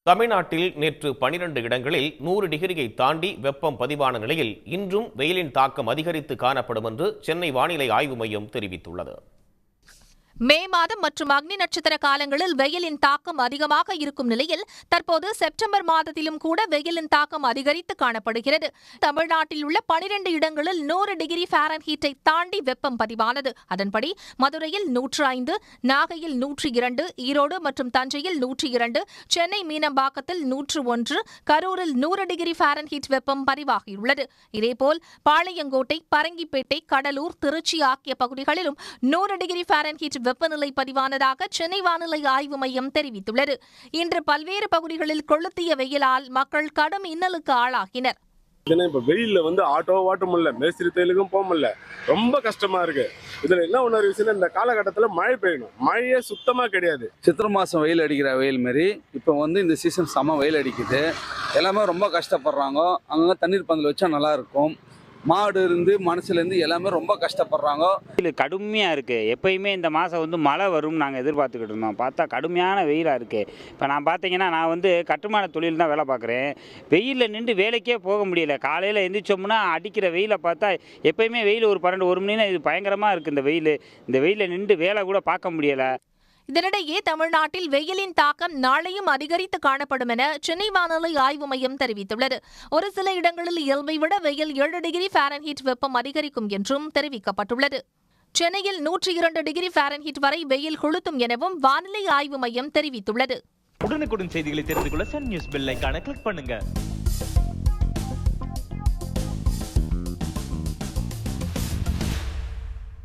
தமிழ்நாட்டில் நேற்று 12 இடங்களில் 100 டிகிரியை தாண்டி வெப்பம் பதிவான நிலையில் இன்றும் வெயிலின் தாக்கம் அதிகரித்து காணப்படும் என்று சென்னை வானிலை ஆய்வு மையம் தெரிவித்துள்ளது. மே மாதம் மற்றும் அக்னி நட்சத்திர காலங்களில் வெயிலின் தாக்கம் அதிகமாக இருக்கும் நிலையில் தற்போது செப்டம்பர் மாதத்திலும் கூட வெயிலின் தாக்கம் அதிகரித்து காணப்படுகிறது. தமிழ்நாட்டில் உள்ள 12 இடங்களில் 100 டிகிரி ஃபாரன்ஹீட்டை தாண்டி வெப்பம் பதிவானது. அதன்படி மதுரையில் 105, நாகையில் 102, ஈரோடு மற்றும் தஞ்சையில் 102, சென்னை மீனம்பாக்கத்தில் 101, கரூரில் 100 டிகிரி ஃபாரன்ஹீட் வெப்பம் பதிவாகியுள்ளது. இதேபோல் பாளையங்கோட்டை, பரங்கிப்பேட்டை, கடலூர், திருச்சி ஆகிய பகுதிகளிலும் 100 டிகிரி ஃபாரன்ஹீட் வெப்பநிலை பதிவானதாக சென்னை வானிலை ஆய்வு மையம் தெரிவித்துள்ளது. இன்று பல்வேறு பகுதிகளில் கொளுத்திய வெயிலால் மக்கள் கடும் இன்னலுக்கு ஆளாகினர். இப்ப வெயில்ல ஆட்டோ ஓட்ட முடியல, மேஸ்திரி தொழிலுக்கும் போக முடியல, ரொம்ப கஷ்டமா இருக்கு. இதுல என்ன ஒண்ணு விஷயம், இந்த காலகட்டத்தில் மழை பெய்யணும், மழையே சுத்தமா கிடையாது. சித்திரை மாசம் வெயில் அடிக்கிற வெயில் மாரி இப்போ இந்த சீசன் செம வெயில் அடிக்குது. எல்லாமே ரொம்ப கஷ்டப்படுறாங்க. அங்கங்க தண்ணீர் பந்தல் வச்சா நல்லா இருக்கும். மாடு இருந்து மனசுலேருந்து எல்லாமே ரொம்ப கஷ்டப்படுறாங்க. வெயில் கடுமையாக இருக்குது. எப்பயுமே இந்த மாதம் மழை வரும்னு நாங்கள் எதிர்பார்த்துக்கிட்டு இருந்தோம். பார்த்தா கடுமையான வெயிலாக இருக்குது. இப்போ நான் பார்த்தீங்கன்னா நான் கட்டுமான தொழில் தான் வேலை பார்க்குறேன். வெயிலில் நின்று வேலைக்கே போக முடியல. காலையில் எந்திரிச்சோம்னா அடிக்கிற வெயிலை பார்த்தா எப்பயுமே வெயில் ஒரு 12-1 மணி நேரம் இது பயங்கரமாக இருக்குது. இந்த வெயிலில் நின்று வேலை கூட பார்க்க முடியலை. இதனிடையே தமிழ்நாட்டில் வெயிலின் தாக்கம் நாளையும் அதிகரித்து காணப்படும் என சென்னை வானிலை ஆய்வு மையம் தெரிவித்துள்ளது. ஒரு சில இடங்களில் இயல்பை விட வெயில் 7 டிகிரி ஃபாரன்ஹீட் வெப்பம் அதிகரிக்கும் என்றும் தெரிவிக்கப்பட்டுள்ளது. சென்னையில் 102 டிகிரி ஃபாரன்ஹீட் வரை வெயில் கொளுத்தும் எனவும் வானிலை ஆய்வு மையம் தெரிவித்துள்ளது. உடனுக்குடன் செய்திகளை தெரிந்து கொள்ள சன் நியூஸ் பெல் ஐகானை கிளிக் பண்ணுங்க.